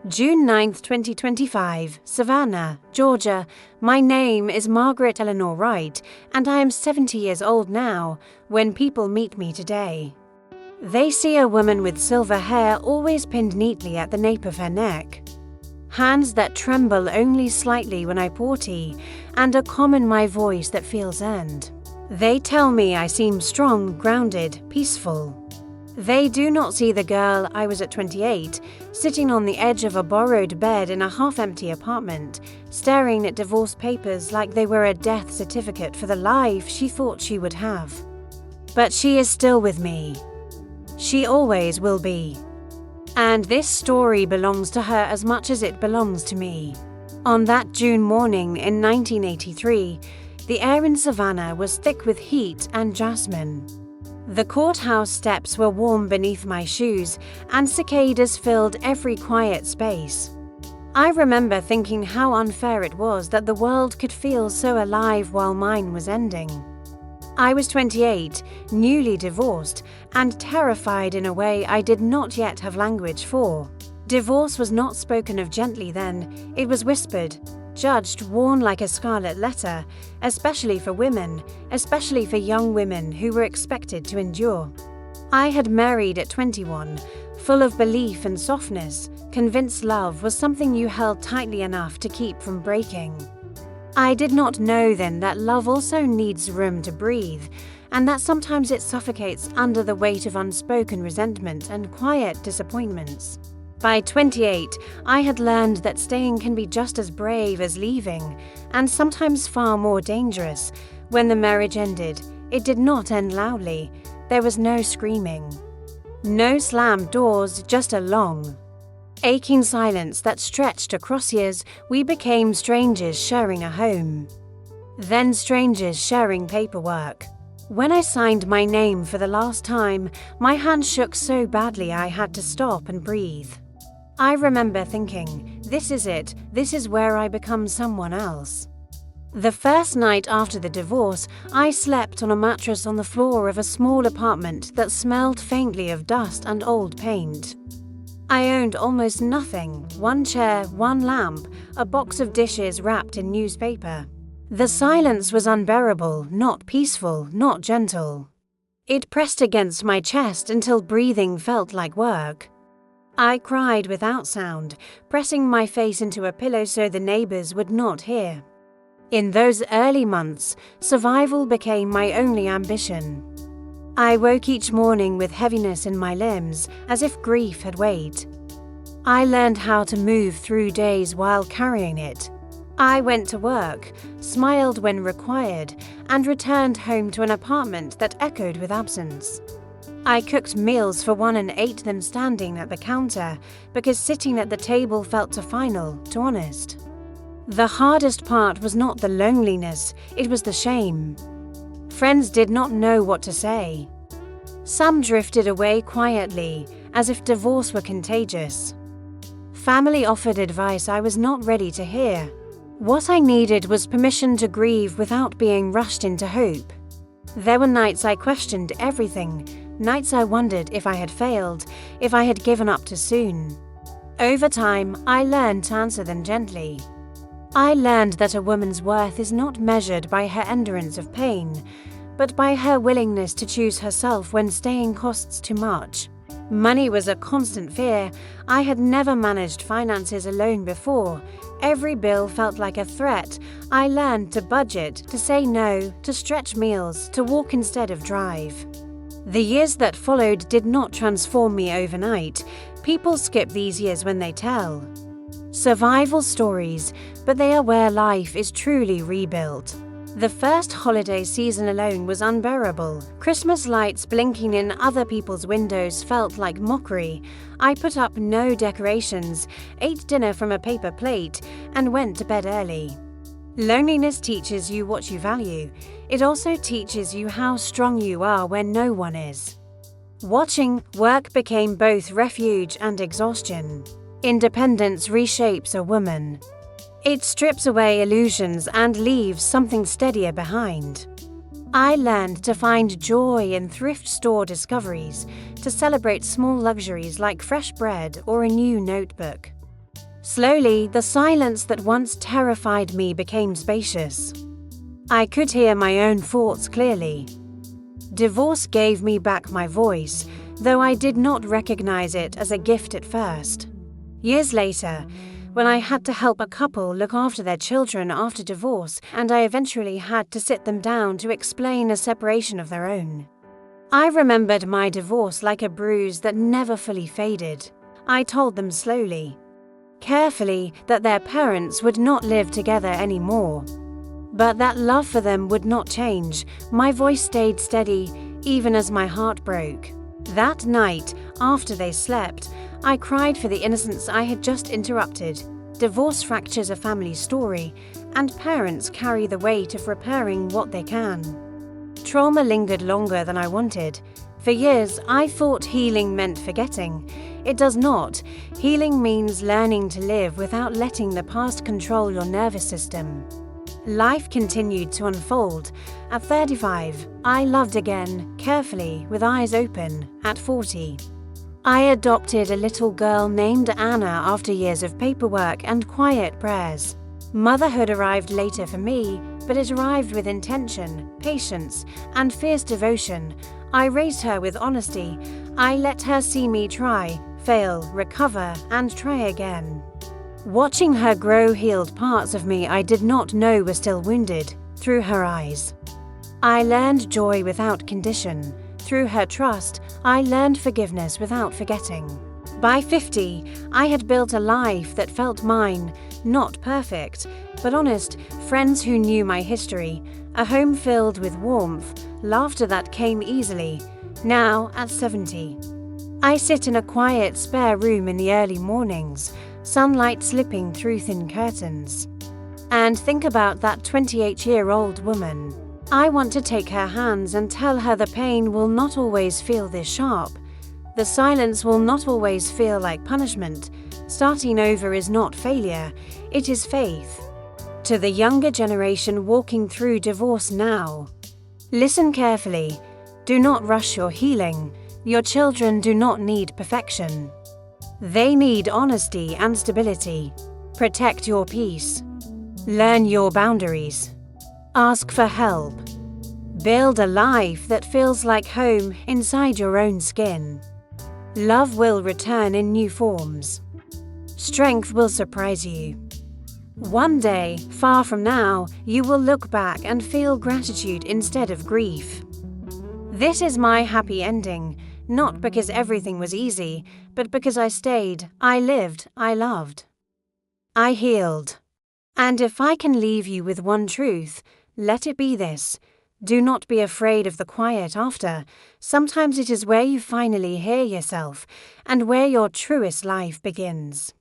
June 9th, 2025, Savannah, Georgia. My name is Margaret Eleanor Wright, and I am 70 years old now when people meet me today. They see a woman with silver hair always pinned neatly at the nape of her neck, hands that tremble only slightly when I pour tea, and a calm in my voice that feels earned. They tell me I seem strong, grounded, peaceful. They do not see the girl I was at 28, sitting on the edge of a borrowed bed in a half-empty apartment, staring at divorce papers like they were a death certificate for the life she thought she would have. But she is still with me. She always will be. And this story belongs to her as much as it belongs to me. On that June morning in 1983, the air in Savannah was thick with heat and jasmine. The courthouse steps were warm beneath my shoes, and cicadas filled every quiet space. I remember thinking how unfair it was that the world could feel so alive while mine was ending. I was 28, newly divorced, and terrified in a way I did not yet have language for. Divorce was not spoken of gently then, it was whispered, judged, worn like a scarlet letter, especially for women, especially for young women who were expected to endure. I had married at 21, full of belief and softness, convinced love was something you held tightly enough to keep from breaking. I did not know then that love also needs room to breathe, and that sometimes it suffocates under the weight of unspoken resentment and quiet disappointments. By 28, I had learned that staying can be just as brave as leaving, and sometimes far more dangerous. When the marriage ended, it did not end loudly. There was no screaming. No slammed doors, just a long, aching silence that stretched across years. We became strangers sharing a home. Then strangers sharing paperwork. When I signed my name for the last time, my hand shook so badly I had to stop and breathe. I remember thinking, this is it, this is where I become someone else. The first night after the divorce, I slept on a mattress on the floor of a small apartment that smelled faintly of dust and old paint. I owned almost nothing, one chair, one lamp, a box of dishes wrapped in newspaper. The silence was unbearable, not peaceful, not gentle. It pressed against my chest until breathing felt like work. I cried without sound, pressing my face into a pillow so the neighbors would not hear. In those early months, survival became my only ambition. I woke each morning with heaviness in my limbs, as if grief had weighed. I learned how to move through days while carrying it. I went to work, smiled when required, and returned home to an apartment that echoed with absence. I cooked meals for one and ate them standing at the counter because sitting at the table felt too final, too honest. The hardest part was not the loneliness, it was the shame. Friends did not know what to say. Some drifted away quietly, as if divorce were contagious. Family offered advice I was not ready to hear. What I needed was permission to grieve without being rushed into hope. There were nights I questioned everything, nights I wondered if I had failed, if I had given up too soon. Over time, I learned to answer them gently. I learned that a woman's worth is not measured by her endurance of pain, but by her willingness to choose herself when staying costs too much. Money was a constant fear. I had never managed finances alone before. Every bill felt like a threat. I learned to budget, to say no, to stretch meals, to walk instead of drive. The years that followed did not transform me overnight. People skip these years when they tell survival stories, but they are where life is truly rebuilt. The first holiday season alone was unbearable. Christmas lights blinking in other people's windows felt like mockery. I put up no decorations, ate dinner from a paper plate, and went to bed early. Loneliness teaches you what you value. It also teaches you how strong you are when no one is. Watching work became both refuge and exhaustion. Independence reshapes a woman. It strips away illusions and leaves something steadier behind. I learned to find joy in thrift store discoveries, to celebrate small luxuries like fresh bread or a new notebook. Slowly, the silence that once terrified me became spacious. I could hear my own thoughts clearly. Divorce gave me back my voice, though I did not recognize it as a gift at first. Years later, when I had to help a couple look after their children after divorce, and I eventually had to sit them down to explain a separation of their own, I remembered my divorce like a bruise that never fully faded. I told them slowly, carefully, that their parents would not live together anymore. But that love for them would not change. My voice stayed steady, even as my heart broke. That night, after they slept, I cried for the innocence I had just interrupted. Divorce fractures a family story, and parents carry the weight of repairing what they can. Trauma lingered longer than I wanted. For years, I thought healing meant forgetting. It does not. Healing means learning to live without letting the past control your nervous system. Life continued to unfold. At 35, I loved again, carefully, with eyes open. At 40, I adopted a little girl named Anna after years of paperwork and quiet prayers. Motherhood arrived later for me, but it arrived with intention, patience, and fierce devotion. I raised her with honesty. I let her see me try, fail, recover, and try again. Watching her grow healed parts of me I did not know were still wounded, through her eyes. I learned joy without condition. Through her trust, I learned forgiveness without forgetting. By 50, I had built a life that felt mine, not perfect, but honest, friends who knew my history, a home filled with warmth, laughter that came easily. Now, at 70, I sit in a quiet spare room in the early mornings, sunlight slipping through thin curtains, and think about that 28-year-old woman. I want to take her hands and tell her the pain will not always feel this sharp. The silence will not always feel like punishment. Starting over is not failure, it is faith. To the younger generation walking through divorce now, listen carefully. Do not rush your healing. Your children do not need perfection. They need honesty and stability. Protect your peace. Learn your boundaries. Ask for help. Build a life that feels like home inside your own skin. Love will return in new forms. Strength will surprise you. One day, far from now, you will look back and feel gratitude instead of grief. This is my happy ending. Not because everything was easy, but because I stayed, I lived, I loved. I healed. And if I can leave you with one truth, let it be this. Do not be afraid of the quiet after. Sometimes it is where you finally hear yourself, and where your truest life begins.